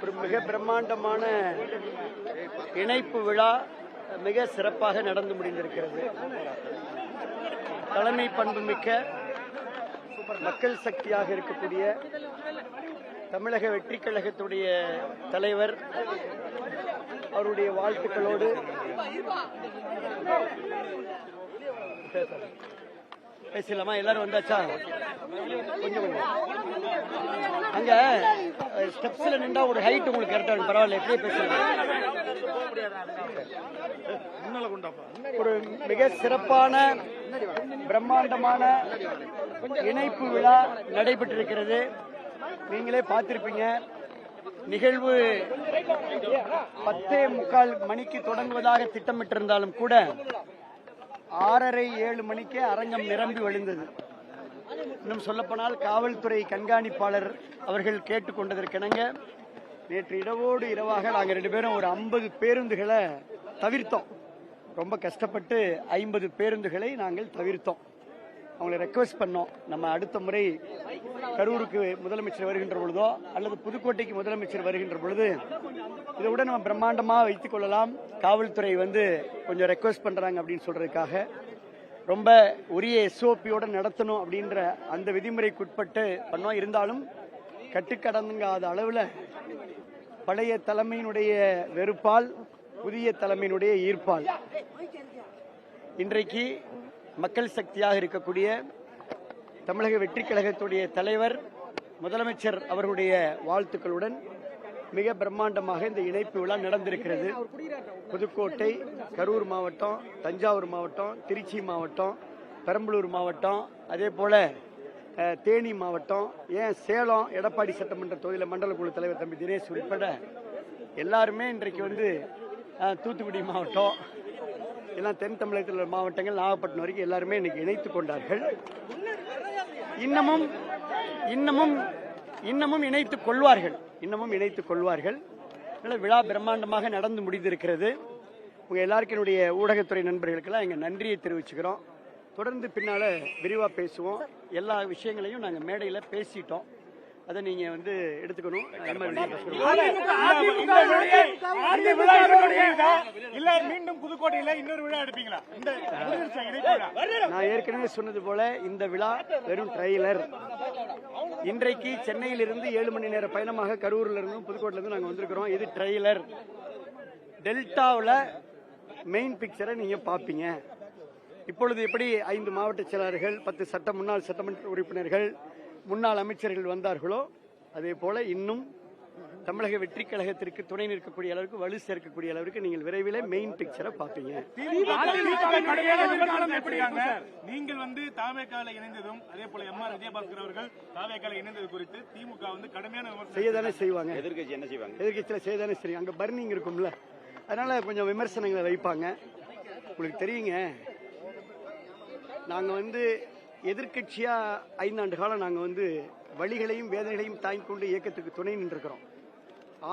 ஒரு மிக பிரம்மாண்டமான இணைப்பு விழா மிக சிறப்பாக நடந்து முடிந்திருக்கிறது. தலைமை பண்புமிக்க மக்கள் சக்தியாக இருக்கக்கூடிய தமிழக வெற்றி கழகத்துடைய தலைவர் அவருடைய வாழ்த்துக்களோடு பேசலாமா? எல்லாரும் வந்தாச்சா? கொஞ்சம் கொஞ்சம் அங்க ஸ்டெப்ஸ்ல நின்றா ஒரு ஹைட் உங்களுக்கு கரெக்டா இருக்கும். பரவாயில்ல, எப்படியே பேசலாம். ஒரு மிக சிறப்பான பிரம்மாண்டமான இணைப்பு விழா நடைபெற்றிருக்கிறது. நீங்களே பார்த்திருப்பீங்க. நிகழ்வு 10:45 மணிக்கு தொடங்குவதாக திட்டமிட்டிருந்தாலும் கூட 6:30-7 மணிக்கே அரங்கம் நிரம்பி வழிந்தது. இன்னும் சொல்லப்போனால் காவல்துறை கண்காணிப்பாளர் அவர்கள் கேட்டுக்கொண்டதற்கிணங்க நேற்று இரவோடு இரவாக நாங்கள் 2 பேரும் ஒரு 50 பேருந்துகளை தவிர்த்தோம். ரொம்ப கஷ்டப்பட்டு 50 பேருந்துகளை நாங்கள் தவிர்த்தோம். அவங்களை ரெக்வஸ்ட் பண்ணோம், நம்ம அடுத்த முறை கரூருக்கு முதலமைச்சர் வருகின்ற பொழுதோ அல்லது புதுக்கோட்டைக்கு முதலமைச்சர் வருகின்ற பொழுது இதை விட நம்ம பிரம்மாண்டமாக வைத்துக் கொள்ளலாம், காவல்துறை கொஞ்சம் ரெக்வஸ்ட் பண்றாங்க அப்படின்னு சொல்றதுக்காக ரொம்ப உரிய SOP-யோட நடத்தணும் அப்படின்ற அந்த விதிமுறைக்குட்பட்டு பண்ணோம். இருந்தாலும் கட்டுக்கடங்காத அளவில் பழைய தலைமையினுடைய வெறுப்பால் புதிய தலைமையினுடைய ஈர்ப்பால் இன்றைக்கு மக்கள் சக்தியாக இருக்கக்கூடிய தமிழக வெற்றி கழகத்துடைய தலைவர் முதலமைச்சர் அவர்களுடைய வாழ்த்துக்களுடன் மிக பிரம்மாண்டமாக இந்த இணைப்பு விழா நடந்திருக்கிறது. புதுக்கோட்டை, கரூர் மாவட்டம், தஞ்சாவூர் மாவட்டம், திருச்சி மாவட்டம், பெரம்பலூர் மாவட்டம், அதே போல தேனி மாவட்டம், சேலம் எடப்பாடி சட்டமன்ற தொகுதியில் மண்டல குழு தலைவர் தம்பி தினேஷ் உட்பட எல்லாருமே இன்றைக்கு தூத்துக்குடி மாவட்டம், எல்லாம் தென் தமிழகத்தில் உள்ள மாவட்டங்கள், நாகப்பட்டினம் வரைக்கும் எல்லாருமே இன்னைக்கு இணைத்துக் கொண்டார்கள். இன்னமும் இணைத்துக் கொள்வார்கள். விழா பிரம்மாண்டமாக நடந்து முடிந்திருக்கிறது. உங்க எல்லாருக்கும் என்னுடைய ஊடகத்துறை நண்பர்களுக்கெல்லாம் எங்க நன்றியை தெரிவிச்சுக்கிறோம். தொடர்ந்து பின்னால விரிவா பேசுவோம். எல்லா விஷயங்களையும் நாங்க மேடையில பேசிட்டோம். அதை நீங்க எடுத்துக்கணும். மீண்டும் புதுக்கோட்டையில இன்னொரு விழா எடுப்பீங்களா? நான் ஏற்கனவே சொன்னது போல இந்த விழா வெறும் ட்ரெய்லர். இன்றைக்கு சென்னையில் இருந்து 7 மணி நேர பயணமாக கரூர்ல இருந்தும் புதுக்கோட்டையில இருந்து நாங்க வந்திருக்கிறோம். இது ட்ரெய்லர். டெல்டாவில் மெயின் பிக்சரை நீங்க பாப்பீங்க. இப்பொழுது எப்படி 5 மாவட்ட செயலாளர்கள், 10 முன்னாள் சட்டமன்ற உறுப்பினர்கள், முன்னாள் அமைச்சர்கள் வந்தார்களோ அதே போல இன்னும் தமிழக வெற்றி கழகத்திற்கு துணை நிற்கக்கூடிய அளவுக்கு வலு சேர்க்கக்கூடிய அளவுக்கு நீங்கள் விரைவில் மெயின் பிக்சரை பார்ப்பீங்க. நீங்கள் தாவேகால இணைந்ததும் அதே போல எம்ஆர் விஜயபாஸ்கர் அவர்கள் தாவேகால இணைந்தது குறித்து திமுக கடுமையான செய்யதானே செய்வாங்க. எதிர்கட்சி என்ன செய்வாங்க? எதிர்கட்சியில செய்யதானே செய்வாங்க. அங்க பர்னிங் இருக்கும்ல, அதனால கொஞ்சம் விமர்சனங்களை வைப்பாங்க. உங்களுக்கு தெரியுங்க, நாங்க எதிர்கட்சியா 5 ஆண்டு காலம் நாங்க வழிகளையும் வேதனைகளையும் தாங்கி கொண்டு இயக்கத்துக்கு துணை நின்றுக்கிறோம்.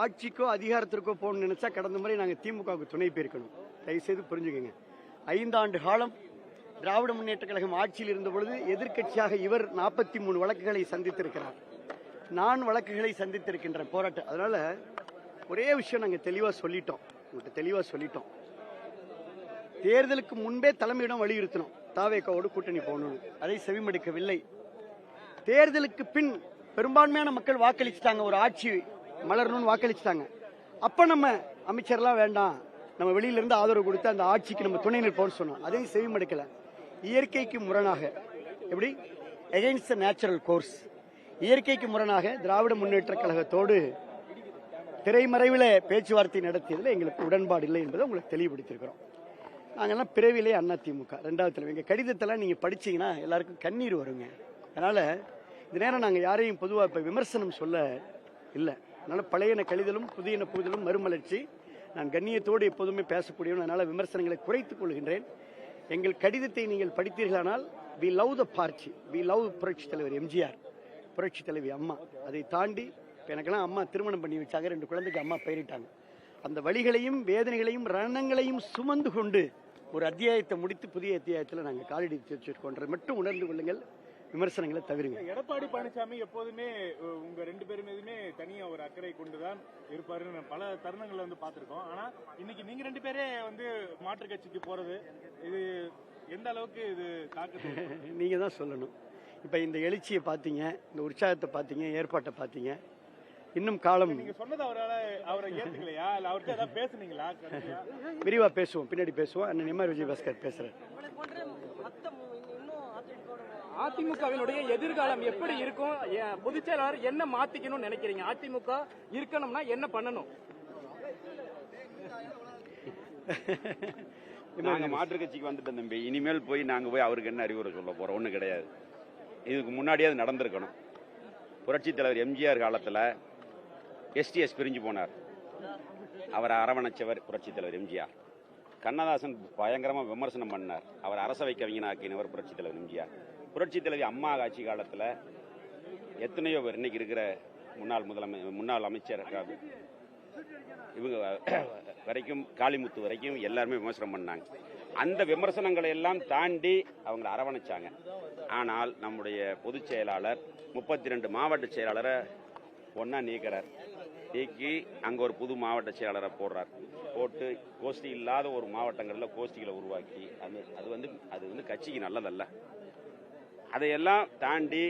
ஆட்சிக்கோ அதிகாரத்திற்கோ போகணும்னு நினைச்சா கடந்த முறை நாங்க திமுகவுக்கு துணை போயிருக்கணும். தயவுசெய்து புரிஞ்சுக்கங்க. 5 ஆண்டு காலம் திராவிட முன்னேற்ற கழகம் ஆட்சியில் இருந்த பொழுது எதிர்கட்சியாக இவர் 43 வழக்குகளை சந்தித்திருக்கிறார். நான் வழக்குகளை சந்தித்திருக்கின்ற போராட்டம். அதனால ஒரே விஷயம் நாங்க தெளிவா சொல்லிட்டோம். தேர்தலுக்கு முன்பே தலைமையிடம் வலியுறுத்தணும், தாவேகாவோடு கூட்டணி போகணும். அதை செவிமடுக்கவில்லை. தேர்தலுக்கு பின் பெரும்பான்மையான மக்கள் வாக்களிச்சுட்டாங்க, ஒரு ஆட்சி மலரணும்னு வாக்களிச்சுட்டாங்க. அப்ப நம்ம அமைச்சர்லாம் வேண்டாம், நம்ம வெளியில இருந்து ஆதரவு கொடுத்து அந்த ஆட்சிக்கு நம்ம துணை நிற்போம்னு சொன்னோம். அதையும் செவிமடுக்கல. இயற்கைக்கு முரணாக, எப்படி அகைன்ஸ்ட் தி நேச்சுரல் கோர்ஸ், இயற்கைக்கு முரணாக திராவிட முன்னேற்ற கழகத்தோடு திரைமறைவில் பேச்சுவார்த்தை நடத்தியதில் எங்களுக்கு உடன்பாடு இல்லை என்பதை உங்களுக்கு தெளிவுபடுத்தியிருக்கிறோம். நாங்கெல்லாம் பிறவிலே அதிமுக 2வது தலைவர். எங்க கடிதத்தெல்லாம் நீங்க படிச்சீங்கன்னா எல்லாருக்கும் கண்ணீர் வருங்க. அதனால இந்த நேரம் நாங்க யாரையும் பொதுவாக இப்ப விமர்சனம் சொல்ல இல்லை. அதனால பழையன கழிதலும் புதியன புகுதலும் மறுமலர்ச்சி. நான் கண்ணியத்தோடு எப்போதுமே பேசக்கூடியவன். அதனால விமர்சனங்களை குறைத்துக் கொள்கின்றேன். எங்கள் கடிதத்தை நீங்கள் படித்தீர்களானால் we love the party, we love புரட்சி தலைவர் எம்ஜிஆர், புரட்சி தலைவி அம்மா. அதை தாண்டி எனக்கெல்லாம் அம்மா திருமணம் பண்ணி வச்சாங்க, 2 குழந்தைக்கு அம்மா பெயரிட்டாங்க. அந்த வழிகளையும் வேதனைகளையும் ரணங்களையும் சுமந்து கொண்டு ஒரு அத்தியாயத்தை முடித்து புதிய அத்தியாயத்தில் நாங்கள் காலடி வச்சிருக்கோன்றது மட்டும் உணர்ந்து கொள்ளுங்கள். விமர்சனங்களை தவிருங்க. எடப்பாடி பழனிசாமி எப்போதுமே உங்க 2 பேரும் மீதுமே தனியா ஒரு அக்கறை கொண்டுதான் இருப்பாருன்னு பல தருணங்கள்ல வந்து பார்த்திருக்கோம். ஆனா இன்னைக்கு நீங்க 2 பேரே வந்து மாற்று கட்சிக்கு போறது இது எந்த அளவுக்கு இது தாக்கத்தை நீங்க தான் சொல்லணும். இப்ப இந்த எழுச்சியை பார்த்தீங்க, இந்த உற்சாகத்தை பார்த்தீங்க, ஏற்பாட்டை பார்த்தீங்க. இன்னும் காலம் நீங்க சொன்னது அவரை ஏத்துக்கலையா இல்ல அவர்கிட்ட ஏதாவது பேசுனீங்களா? விரிவா பேசுவோம், பின்னாடி பேசுவோம். அண்ணன் எம்ஆர் விஜயபாஸ்கர் பேசுறேன். அதிமுகவினுடைய எதிர்காலம் எப்படி இருக்கும்? பொதுச் செயலாளர் என்ன மாத்திக்கணும்னு நினைக்கிறீங்க? அதிமுக இருக்கணும்னா என்ன பண்ணணும்? நாங்க மாற்று கட்சிக்கு வந்துட்டோம் தம்பி. இனிமேல் போய் நாங்க போய் அவருக்கு என்ன அறிவுரை சொல்ல போறோம்? ஒண்ணு கிடையாது. இதுக்கு முன்னாடியே அது நடந்திருக்கணும். புரட்சித் தலைவர் எம்ஜிஆர் காலத்துல எஸ்டிஎஸ் பிரிஞ்சு போனார். அவரை அரவணைச்சவர் புரட்சித் தலைவர் எம்ஜிஆர். கண்ணதாசன் பயங்கரமா விமர்சனம் பண்ணார். அவர் அரசவை கவிஞனாக்கினவர் புரட்சித் தலைவர் எம்ஜிஆர். புரட்சித் தலைவி அம்மா ஆட்சி காலத்துல எத்தனையோ பேர் இன்னைக்கு இருக்கிற முன்னாள் அமைச்சர் இவங்க வரைக்கும் காளிமுத்து வரைக்கும் எல்லாருமே விமர்சனம் பண்ணாங்க. அந்த விமர்சனங்களை எல்லாம் தாண்டி அவங்களை அரவணைச்சாங்க. ஆனால் நம்முடைய பொதுச் செயலாளர் 32 மாவட்ட செயலாளரை ஒன்னா நீக்கிறார். நீக்கி அங்க ஒரு புது மாவட்ட செயலாளரை போட்டு கோஷ்டி இல்லாத ஒரு மாவட்டங்கள்ல கோஷ்டிகளை உருவாக்கி அது வந்து கட்சிக்கு நல்லதல்ல. அதையெல்லாம் தாண்டி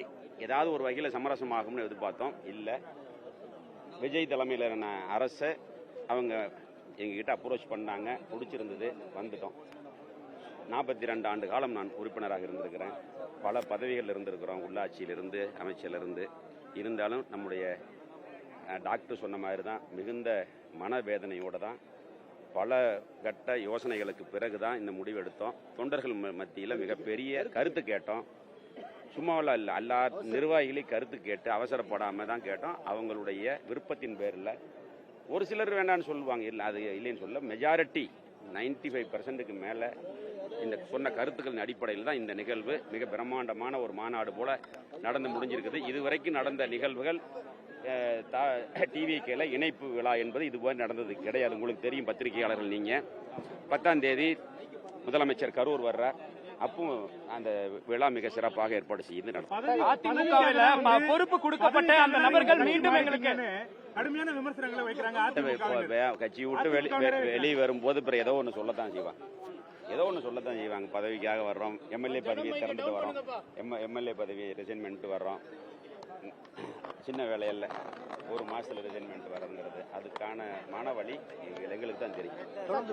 ஏதாவது ஒரு வகையில சமரசமாகும்னு எதிர்பார்த்தோம். இல்ல, விஜய் தலைமையிலான அரசை அவங்க எங்ககிட்ட அப்ரோச் பண்ணாங்க. பிடிச்சிருந்தது, வந்துட்டோம். 42 ஆண்டு காலம் நான் உறுப்பினராக இருந்திருக்கிறேன். பல பதவிகள் இருந்திருக்கிறோம், உள்ளாட்சியிலிருந்து அமைச்சரிலிருந்து. இருந்தாலும் நம்முடைய டாக்டர் சொன்ன மாதிரி தான் மிகுந்த மனவேதனையோடு தான் பல கட்ட யோசனைகளுக்கு பிறகு தான் இந்த முடிவு எடுத்தோம். தொண்டர்கள் மத்தியில் மிகப்பெரிய கருத்து கேட்டோம். சும்மாவெல்லாம் இல்லை, எல்லா நிர்வாகிகளையும் கருத்து கேட்டு அவசரப்படாமல் தான் கேட்டோம். அவங்களுடைய விருப்பத்தின் பேரில் ஒரு சிலர் வேண்டான்னு சொல்லுவாங்க, இல்லை அது இல்லைன்னு சொல்ல, மெஜாரிட்டி 95% மேலே இந்த சொன்ன கருத்துக்களின் அடிப்படையில் தான் இந்த நிகழ்வு மிக பிரம்மாண்டமான ஒரு மாநாடு போல நடந்து முடிஞ்சிருக்குது. இதுவரைக்கும் நடந்த நிகழ்வுகள் டிவிகேல இணைப்பு விழா என்பது இதுபோல் நடந்தது கிடையாது. உங்களுக்கு தெரியும், பத்திரிகையாளர்கள் நீங்க. 10ஆம் தேதி முதலமைச்சர் கரூர் வர்றார். அப்போ அந்த விழா மிக சிறப்பாக ஏற்பாடு செய்து நடக்கும். அதிமுகவில் பொறுப்பு கொடுக்கப்பட்ட அந்த நபர்கள் மீண்டும் எங்களுக்கு கடுமையான விமர்சனங்களை வைக்கிறாங்க. கட்சி விட்டு வெளியே வரும்போது பிறகு ஏதோ ஒன்று சொல்லத்தான் செய்வாங்க. பதவிக்காக வர்றோம், எம்எல்ஏ பதவியை திறந்துட்டு வரோம், எம்எல்ஏ பதவி ரிசைன்மெண்ட் வர்றோம். சின்ன வேலையல்ல, ஒரு மாசத்துல ரிசைன்மெண்ட் வரங்கிறது அதுக்கான மனவழி எங்களுக்கு தான் தெரியும்.